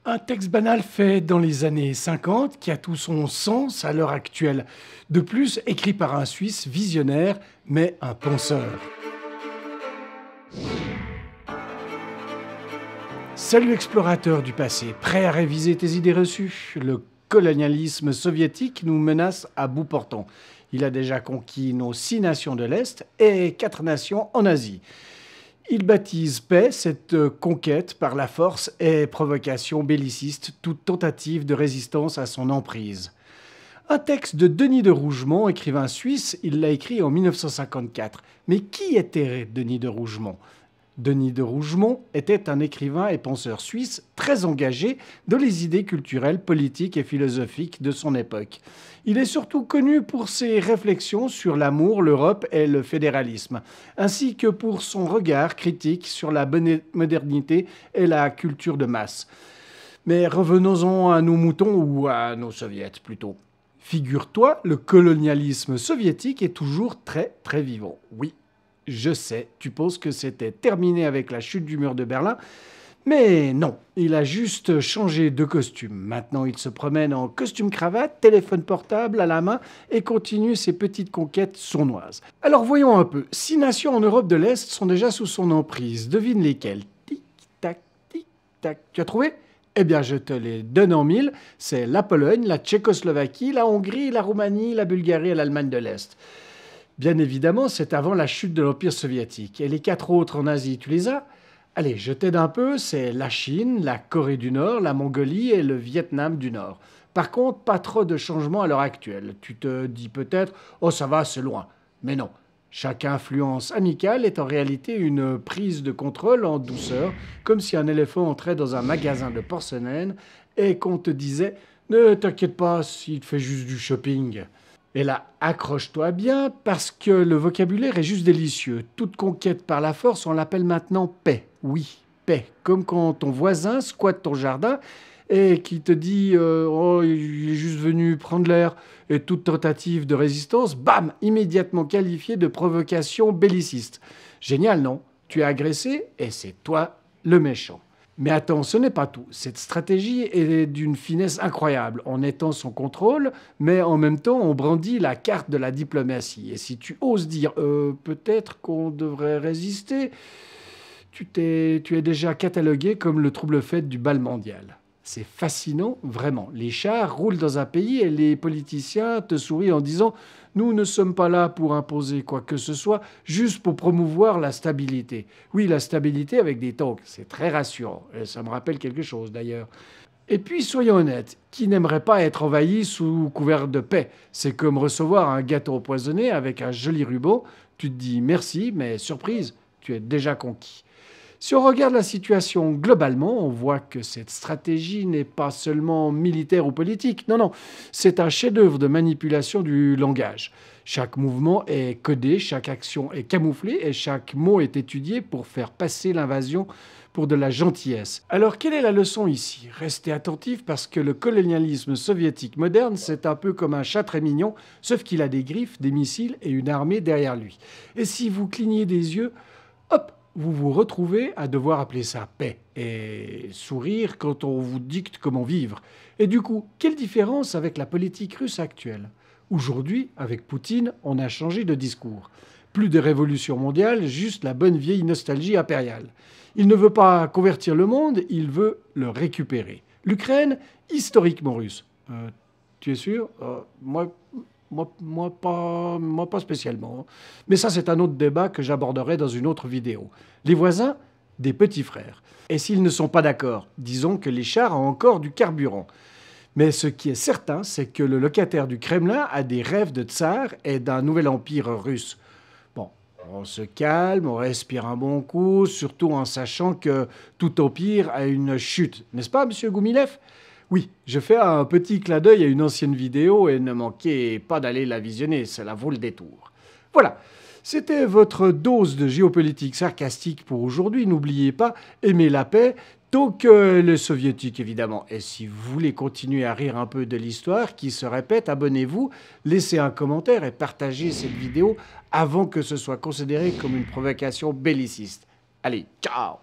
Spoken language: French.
Un texte banal fait dans les années 50 qui a tout son sens à l'heure actuelle. De plus, écrit par un Suisse visionnaire, mais un penseur. Salut explorateur du passé, prêt à réviser tes idées reçues? Le colonialisme soviétique nous menace à bout portant. Il a déjà conquis nos 6 nations de l'Est et 4 nations en Asie. Il baptise paix cette conquête par la force et provocation belliciste, toute tentative de résistance à son emprise. Un texte de Denis de Rougemont, écrivain suisse, il l'a écrit en 1954. Mais qui était Denis de Rougemont ? Denis de Rougemont était un écrivain et penseur suisse très engagé dans les idées culturelles, politiques et philosophiques de son époque. Il est surtout connu pour ses réflexions sur l'amour, l'Europe et le fédéralisme, ainsi que pour son regard critique sur la modernité et la culture de masse. Mais revenons-en à nos moutons ou à nos soviets plutôt. Figure-toi, le colonialisme soviétique est toujours très très vivant. Oui. Je sais, tu penses que c'était terminé avec la chute du mur de Berlin, mais non, il a juste changé de costume. Maintenant, il se promène en costume-cravate, téléphone portable à la main et continue ses petites conquêtes sournoises. Alors voyons un peu. 6 nations en Europe de l'Est sont déjà sous son emprise. Devine lesquelles? Tic-tac, tic-tac. Tu as trouvé? Eh bien, je te les donne en mille. C'est la Pologne, la Tchécoslovaquie, la Hongrie, la Roumanie, la Bulgarie et l'Allemagne de l'Est. Bien évidemment, c'est avant la chute de l'Empire soviétique. Et les 4 autres en Asie, tu les as? Allez, je t'aide un peu, c'est la Chine, la Corée du Nord, la Mongolie et le Vietnam du Nord. Par contre, pas trop de changements à l'heure actuelle. Tu te dis peut-être « Oh, ça va, c'est loin ». Mais non, chaque influence amicale est en réalité une prise de contrôle en douceur, comme si un éléphant entrait dans un magasin de porcelaine et qu'on te disait « Ne t'inquiète pas, il te fait juste du shopping ». Et là, accroche-toi bien, parce que le vocabulaire est juste délicieux. Toute conquête par la force, on l'appelle maintenant paix. Oui, paix. Comme quand ton voisin squatte ton jardin et qui te dit oh, il est juste venu prendre l'air. Et toute tentative de résistance, bam, immédiatement qualifiée de provocation belliciste. Génial, non? Tu es agressé et c'est toi le méchant. Mais attends, ce n'est pas tout. Cette stratégie est d'une finesse incroyable. On étend son contrôle, mais en même temps, on brandit la carte de la diplomatie. Et si tu oses dire peut-être qu'on devrait résister, tu es déjà catalogué comme le trouble-fête du bal mondial. C'est fascinant, vraiment. Les chars roulent dans un pays et les politiciens te sourient en disant « Nous ne sommes pas là pour imposer quoi que ce soit, juste pour promouvoir la stabilité. » Oui, la stabilité avec des tanks, c'est très rassurant. Et ça me rappelle quelque chose d'ailleurs. Et puis, soyons honnêtes, qui n'aimerait pas être envahi sous couvert de paix? C'est comme recevoir un gâteau empoisonné avec un joli ruban. Tu te dis merci, mais surprise, tu es déjà conquis. Si on regarde la situation globalement, on voit que cette stratégie n'est pas seulement militaire ou politique. Non, non, c'est un chef-d'œuvre de manipulation du langage. Chaque mouvement est codé, chaque action est camouflée et chaque mot est étudié pour faire passer l'invasion pour de la gentillesse. Alors, quelle est la leçon ici? Restez attentifs parce que le colonialisme soviétique moderne, c'est un peu comme un chat très mignon, sauf qu'il a des griffes, des missiles et une armée derrière lui. Et si vous clignez des yeux, hop, vous vous retrouvez à devoir appeler ça paix et sourire quand on vous dicte comment vivre. Et du coup, quelle différence avec la politique russe actuelle? Aujourd'hui, avec Poutine, on a changé de discours. Plus de révolution mondiale, juste la bonne vieille nostalgie impériale. Il ne veut pas convertir le monde, il veut le récupérer. L'Ukraine, historiquement russe. Tu es sûr? Moi, pas spécialement. Mais ça, c'est un autre débat que j'aborderai dans une autre vidéo. Les voisins, des petits frères. Et s'ils ne sont pas d'accord, disons que les chars ont encore du carburant. Mais ce qui est certain, c'est que le locataire du Kremlin a des rêves de tsar et d'un nouvel empire russe. Bon, on se calme, on respire un bon coup, surtout en sachant que tout empire a une chute. N'est-ce pas, monsieur Goumilev ? Oui, je fais un petit clin d'œil à une ancienne vidéo et ne manquez pas d'aller la visionner, cela vaut le détour. Voilà, c'était votre dose de géopolitique sarcastique pour aujourd'hui. N'oubliez pas, aimez la paix, tant que les soviétiques évidemment. Et si vous voulez continuer à rire un peu de l'histoire qui se répète, abonnez-vous, laissez un commentaire et partagez cette vidéo avant que ce soit considéré comme une provocation belliciste. Allez, ciao!